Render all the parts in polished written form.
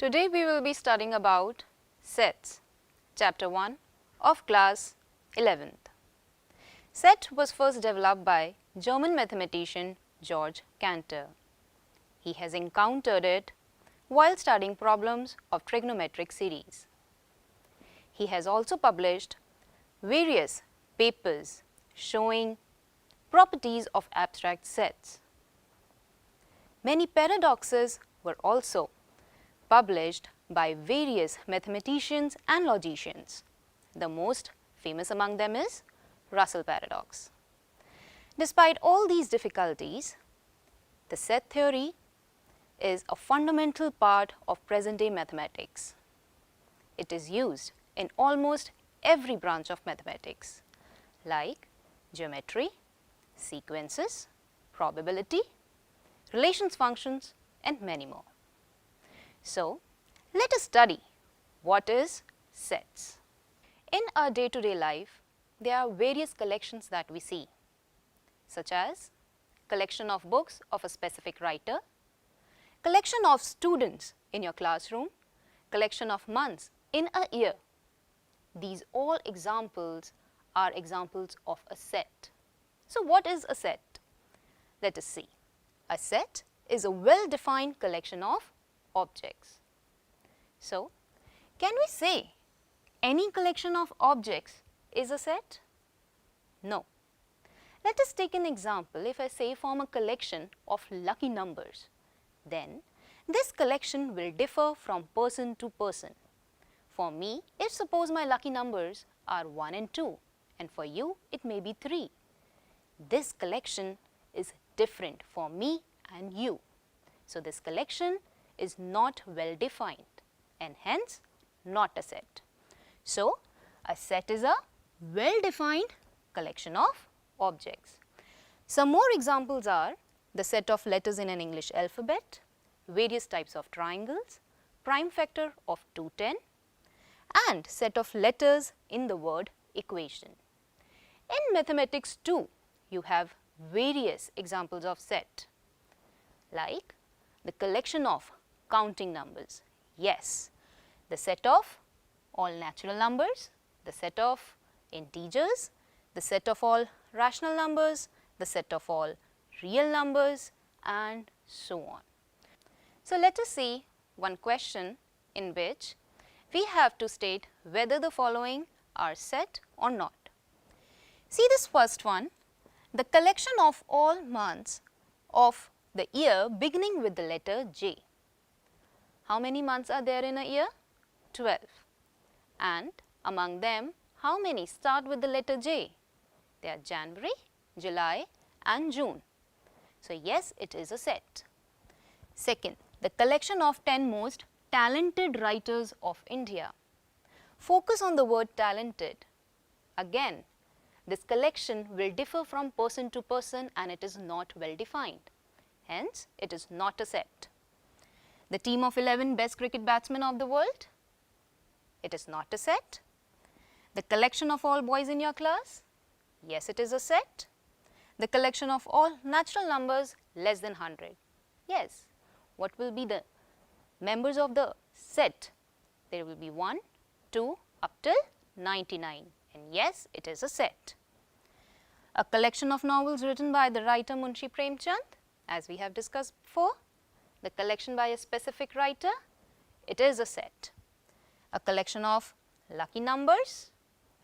Today we will be studying about sets, chapter 1 of class 11th. Set was first developed by German mathematician Georg Cantor. He has encountered it while studying problems of trigonometric series. He has also published various papers showing properties of abstract sets. Many paradoxes were also published by various mathematicians and logicians. The most famous among them is Russell paradox. Despite all these difficulties, the set theory is a fundamental part of present-day mathematics. It is used in almost every branch of mathematics like geometry, sequences, probability, relations functions and many more. So, let us study what is sets. In our day-to-day life, there are various collections that we see, such as collection of books of a specific writer, collection of students in your classroom, collection of months in a year. These all examples are examples of a set. So, what is a set? Let us see. A set is a well-defined collection of objects. So, can we say any collection of objects is a set? No. Let us take an example. If I say form a collection of lucky numbers, then this collection will differ from person to person. For me, if suppose my lucky numbers are 1 and 2, and for you it may be 3. This collection is different for me and you. So, this collection is not well defined and hence not a set. So, a set is a well defined collection of objects. Some more examples are the set of letters in an English alphabet, various types of triangles, prime factor of 210 and set of letters in the word equation. In mathematics too, you have various examples of set like the collection of counting numbers. Yes, the set of all natural numbers, the set of integers, the set of all rational numbers, the set of all real numbers and so on. So, let us see one question in which we have to state whether the following are set or not. See this first one, the collection of all months of the year beginning with the letter J. How many months are there in a year? 12. And among them, how many start with the letter J? They are January, July and June. So, yes, it is a set. Second, the collection of 10 most talented writers of India. Focus on the word talented. Again, this collection will differ from person to person and it is not well defined. Hence, it is not a set. The team of 11 best cricket batsmen of the world. It is not a set. The collection of all boys in your class. Yes, it is a set. The collection of all natural numbers less than 100. Yes. What will be the members of the set? There will be 1, 2 up till 99 and yes, it is a set. A collection of novels written by the writer Munshi Premchand, as we have discussed before. The collection by a specific writer, it is a set. A collection of lucky numbers,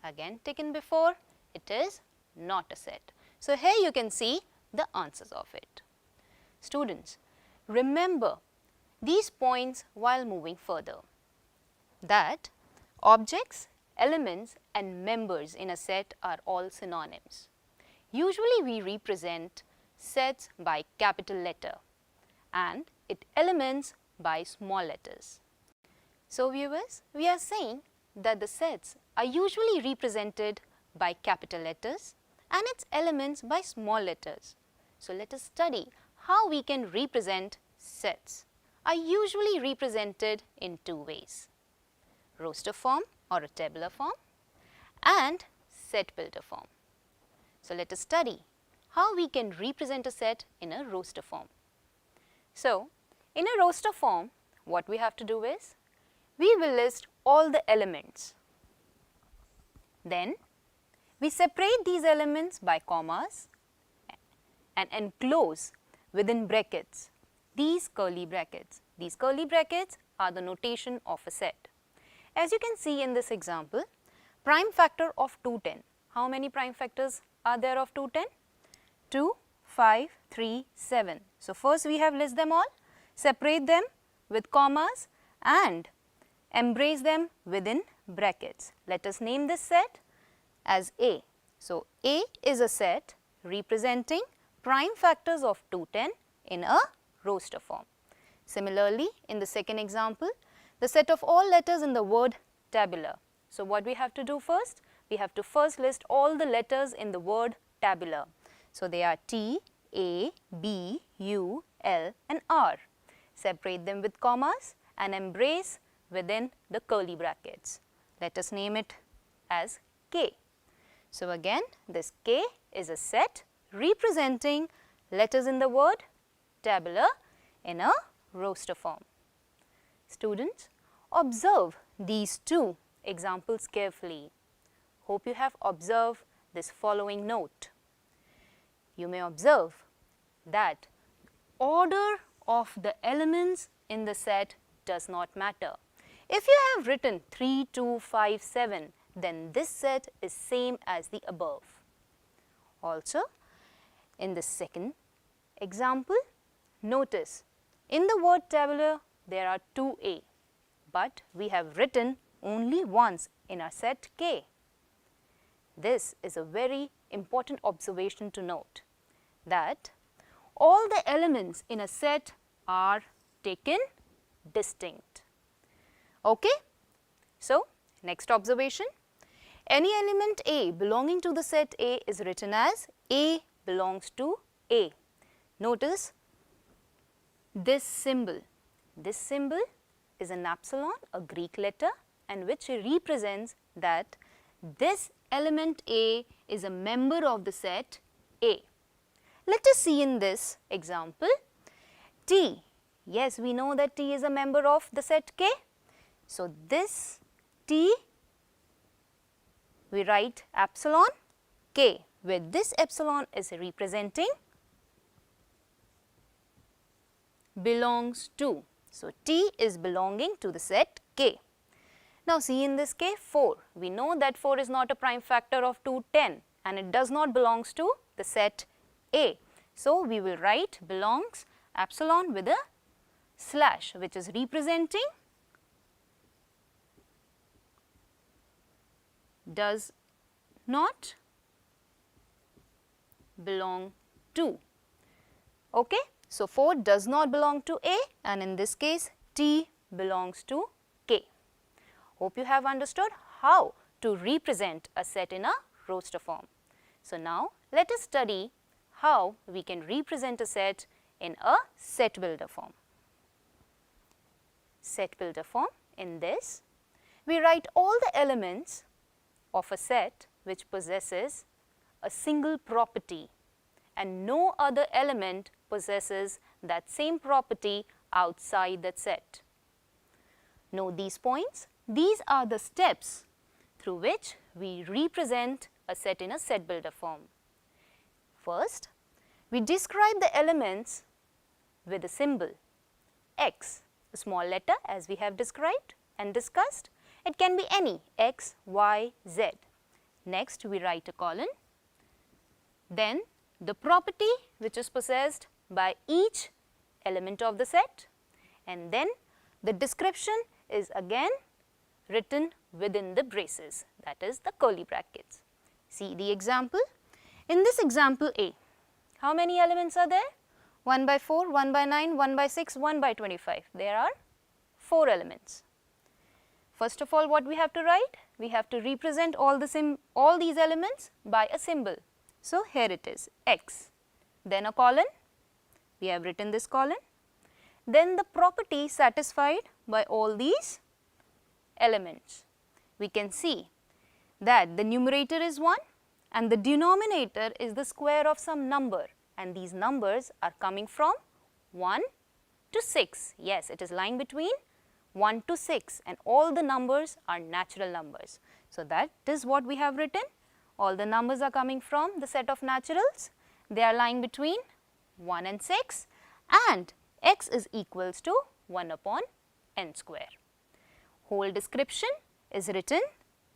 again taken before, it is not a set. So, here you can see the answers of it. Students, remember these points while moving further, that objects, elements and members in a set are all synonyms. Usually we represent sets by capital letter and its elements by small letters. So, viewers, we are saying that the sets are usually represented by capital letters and its elements by small letters. So, let us study how we can represent sets. Are usually represented in two ways, roster form or a tabular form and set builder form. So, let us study how we can represent a set in a roster form. So, in a roster form, what we have to do is, we will list all the elements. Then, we separate these elements by commas and enclose within brackets these curly brackets. These curly brackets are the notation of a set. As you can see in this example, prime factor of 210. How many prime factors are there of 210? 2, 5, 3, 7. So, first we have list them all, separate them with commas and embrace them within brackets. Let us name this set as A. So, A is a set representing prime factors of 210 in a roster form. Similarly, in the second example, the set of all letters in the word tabular. So, what we have to do first? We have to first list all the letters in the word tabular. So, they are T, A, B, U, L and R. Separate them with commas and embrace within the curly brackets. Let us name it as K. So, again this K is a set representing letters in the word tabular in a roster form. Students, observe these two examples carefully. Hope you have observed this following note. You may observe that order of the elements in the set does not matter. If you have written 3, 2, 5, 7, then this set is same as the above. Also, in the second example, notice in the word tabular there are 2A, but we have written only once in our set K. This is a very important observation to note, that all the elements in a set are taken distinct. Okay? So, next observation, any element A belonging to the set A is written as A belongs to A. Notice this symbol. This symbol is an epsilon, a Greek letter, and which represents that this element A is a member of the set A. Let us see in this example T. Yes, we know that T is a member of the set K. So, this T we write epsilon K, where this epsilon is representing belongs to. So, T is belonging to the set K. Now, see in this case 4. We know that 4 is not a prime factor of 210 and it does not belongs to the set A. So, we will write belongs epsilon with a slash, which is representing does not belong to. Okay? So, 4 does not belong to A and in this case T belongs to K. Hope you have understood how to represent a set in a roster form. So, now let us study how we can represent a set in a set builder form. Set builder form, in this we write all the elements of a set which possesses a single property and no other element possesses that same property outside that set. Note these points. These are the steps through which we represent a set in a set builder form. First, we describe the elements with a symbol X, a small letter as we have described and discussed. It can be any X, Y, Z. Next, we write a colon. Then, the property which is possessed by each element of the set, and then the description is again written within the braces, that is the curly brackets. See the example. In this example A, how many elements are there? 1 by 4, 1 by 9, 1 by 6, 1 by 25. There are 4 elements. First of all, what we have to write? We have to represent all these elements by a symbol. So, here it is X, then a colon, we have written this colon, then the property satisfied by all these elements. We can see that the numerator is 1 and the denominator is the square of some number, and these numbers are coming from 1 to 6. Yes, it is lying between 1 to 6, and all the numbers are natural numbers. So that is what we have written. All the numbers are coming from the set of naturals. They are lying between 1 and 6, and x is equals to 1 upon n square. Whole description is written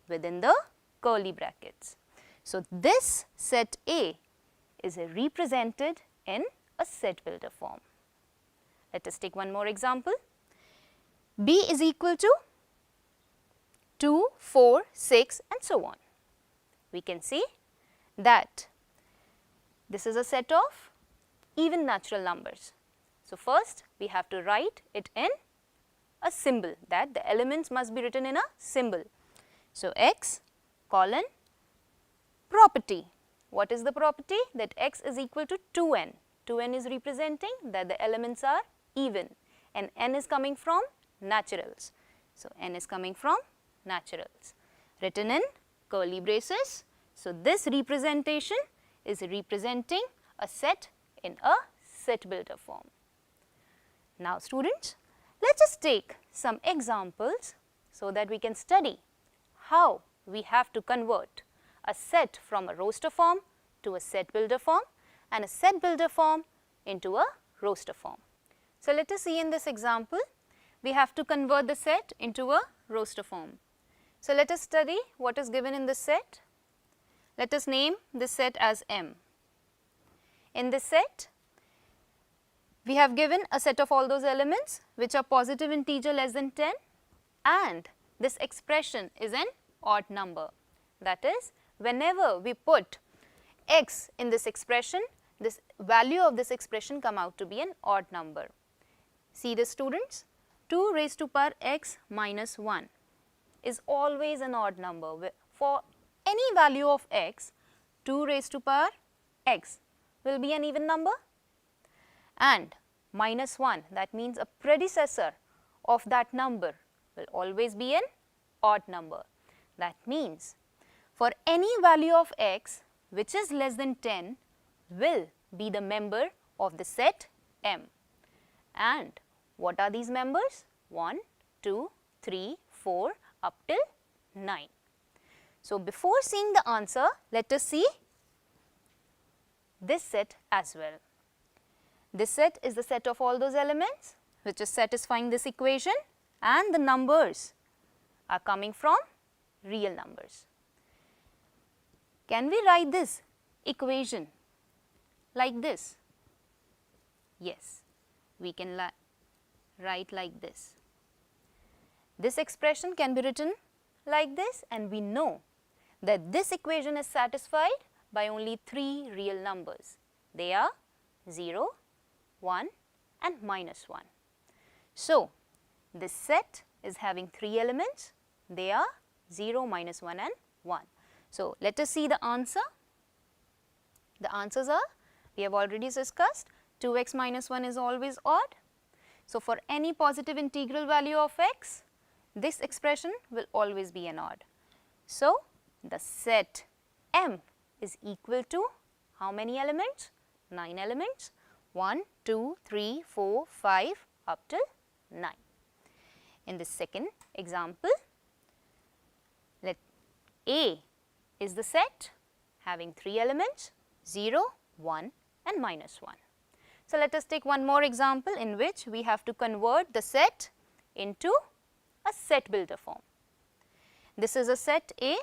within the curly brackets. So this set A is represented in a set builder form. Let us take one more example. B is equal to 2, 4, 6 and so on. We can see that this is a set of even natural numbers. So first we have to write it in a symbol, that the elements must be written in a symbol. So x colon property. What is the property? That x is equal to 2n. 2n is representing that the elements are even, and n is coming from naturals. So n is coming from naturals, written in curly braces. So this representation is representing a set in a set builder form. Now students, let us take some examples so that we can study how we have to convert a set from a roster form to a set builder form, and a set builder form into a roster form. So let us see in this example, we have to convert the set into a roster form. So let us study what is given in this set. Let us name this set as M. In this set, we have given a set of all those elements which are positive integer less than 10, and this expression is an odd number. That is, whenever we put x in this expression, this value of this expression come out to be an odd number. See this students, 2 raised to power x minus 1 is always an odd number. For any value of x, 2 raised to power x will be an even number, and minus 1, that means a predecessor of that number, will always be an odd number. That means for any value of x which is less than 10 will be the member of the set M. And what are these members? 1, 2, 3, 4 up till 9. So before seeing the answer, let us see this set as well. This set is the set of all those elements which is satisfying this equation, and the numbers are coming from real numbers. Can we write this equation like this? Yes, we can write like this. This expression can be written like this, and we know that this equation is satisfied by only 3 real numbers. They are 0, 1 and minus 1. So this set is having 3 elements. They are 0, minus 1 and 1. So let us see the answer. The answers are, we have already discussed, 2x minus 1 is always odd. So for any positive integral value of x, this expression will always be an odd. So the set M is equal to how many elements? 9 elements. 1, 2, 3, 4, 5 up till 9. In the second example, let A is the set having 3 elements, 0, 1 and minus 1. So let us take one more example in which we have to convert the set into a set builder form. This is a set A.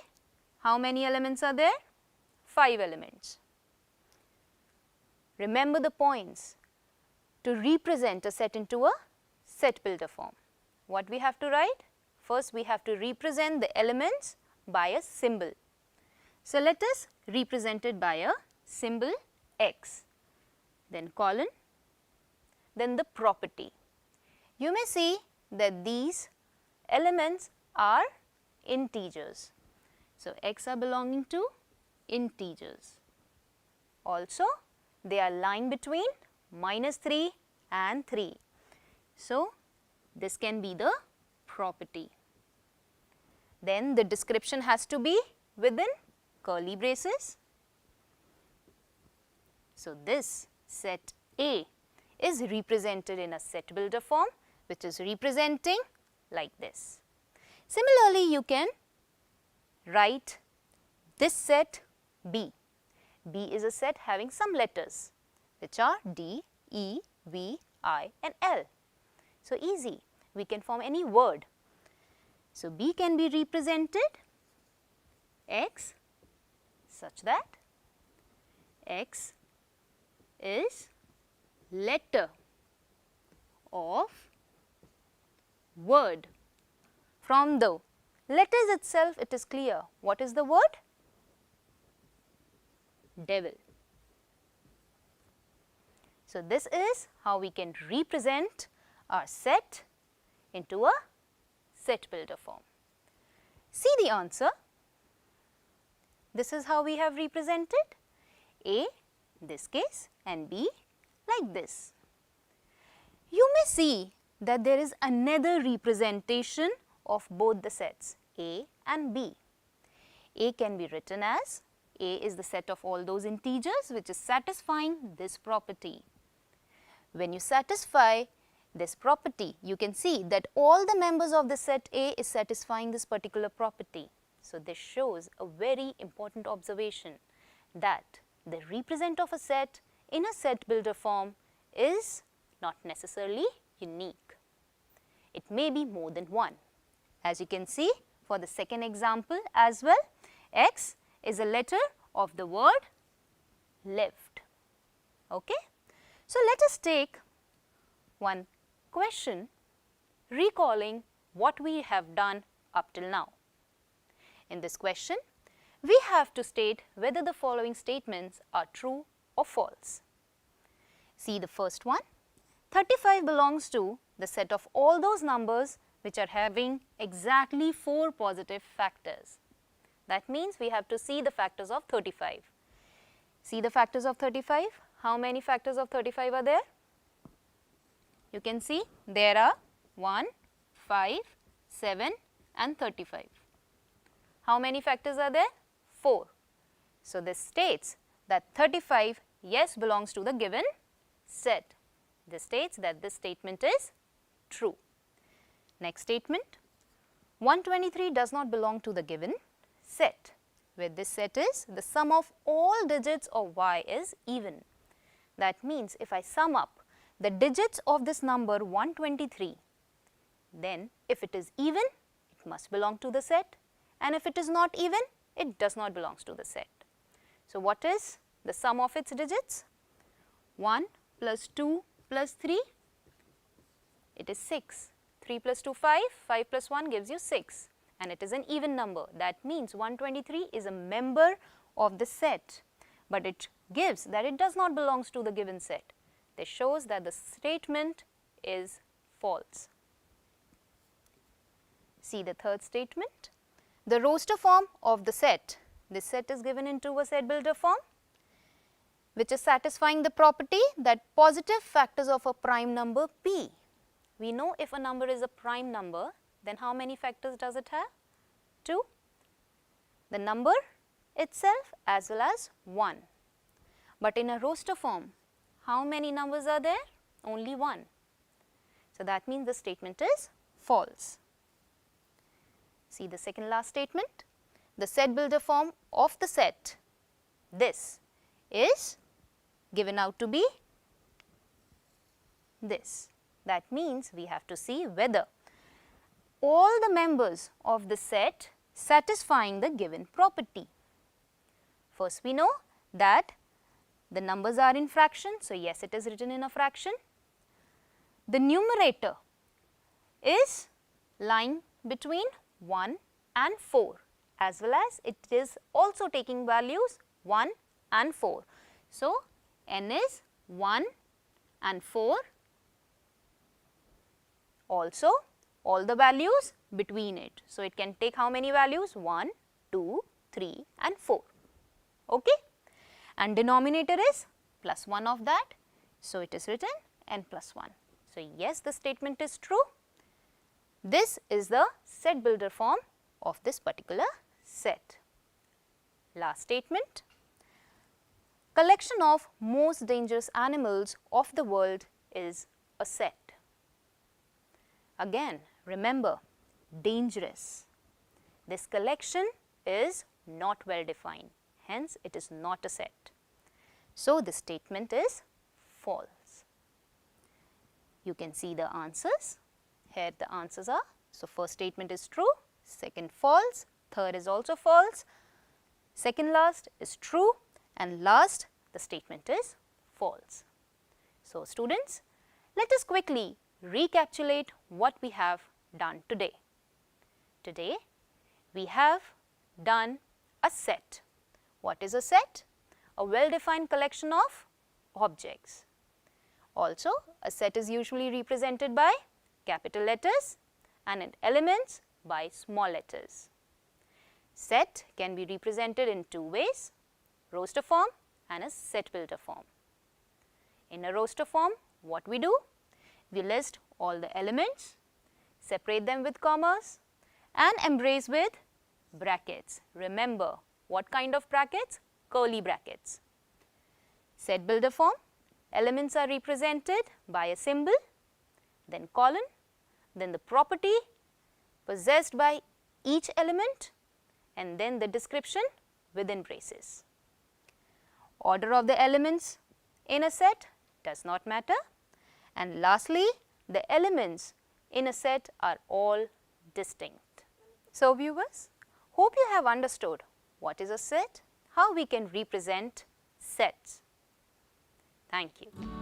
How many elements are there? 5 elements. Remember the points to represent a set into a set builder form. What we have to write? First we have to represent the elements by a symbol. So let us represent it by a symbol x, then colon, then the property. You may see that these elements are integers. So x are belonging to integers. Also they are lying between minus 3 and 3. So this can be the property. Then the description has to be within curly braces. So this set A is represented in a set builder form, which is representing like this. Similarly, you can write this set B. B is a set having some letters which are D, E, V, I and L. So, easy, we can form any word. So, B can be represented X such that X is letter of word. From the letters itself, it is clear. What is the word? Devil. So, this is how we can represent our set into a set builder form. See the answer. This is how we have represented A, this case, and B like this. You may see that there is another representation of both the sets A and B. A can be written as A is the set of all those integers which is satisfying this property. When you satisfy this property, you can see that all the members of the set A is satisfying this particular property. So, this shows a very important observation that the represent of a set in a set builder form is not necessarily unique. It may be more than one. As you can see for the second example as well, X is a letter of the word left. Okay? So, let us take one question recalling what we have done up till now. In this question, we have to state whether the following statements are true or false. See the first one. 35 belongs to the set of all those numbers which are having exactly 4 positive factors. That means we have to see the factors of 35. See the factors of 35. How many factors of 35 are there? You can see there are 1, 5, 7 and 35. How many factors are there? 4. So, this states that 35 yes belongs to the given set. This states that this statement is true. Next statement, 123 does not belong to the given set, where this set is the sum of all digits of y is even. That means if I sum up the digits of this number 123, then if it is even, it must belong to the set, and if it is not even, it does not belong to the set. So, what is the sum of its digits? 1 plus 2 plus 3, it is 6. 3 plus 2, 5, 5 plus 1 gives you 6, and it is an even number. That means 123 is a member of the set, but it gives that it does not belong to the given set. This shows that the statement is false. See the third statement. The roster form of the set, this set is given into a set builder form which is satisfying the property that positive factors of a prime number p. We know if a number is a prime number, then how many factors does it have? 2. The number itself as well as 1. But in a roster form, how many numbers are there? Only 1. So, that means the statement is false. See the second last statement. The set builder form of the set, this is given out to be this. That means we have to see whether all the members of the set satisfying the given property. First, we know that the numbers are in fraction. So, yes, it is written in a fraction. The numerator is lying between 1 and 4, as well as it is also taking values 1 and 4. So, n is 1 and 4, also all the values between it. So, it can take how many values? 1, 2, 3 and 4. Okay? And denominator is plus 1 of that. So, it is written n plus 1. So, yes, the statement is true. This is the set builder form of this particular set. Last statement. Collection of most dangerous animals of the world is a set. Again, Remember, dangerous. This collection is not well defined, hence it is not a set. So, this statement is false. You can see the answers. Here the answers are. So, first statement is true, second false, third is also false, second last is true, and last the statement is false. So, students, let us quickly recapitulate what we have done today. Today, we have done a set. What is a set? A well-defined collection of objects. Also, a set is usually represented by capital letters and in elements by small letters. Set can be represented in two ways, roster form and a set builder form. In a roster form, what we do? We list all the elements, separate them with commas and embrace with brackets. Remember, what kind of brackets? Curly brackets. Set builder form, elements are represented by a symbol, then colon, then the property possessed by each element, and then the description within braces. Order of the elements in a set does not matter, and lastly, the elements in a set are all distinct. So, viewers, hope you have understood what is a set, how we can represent sets. Thank you.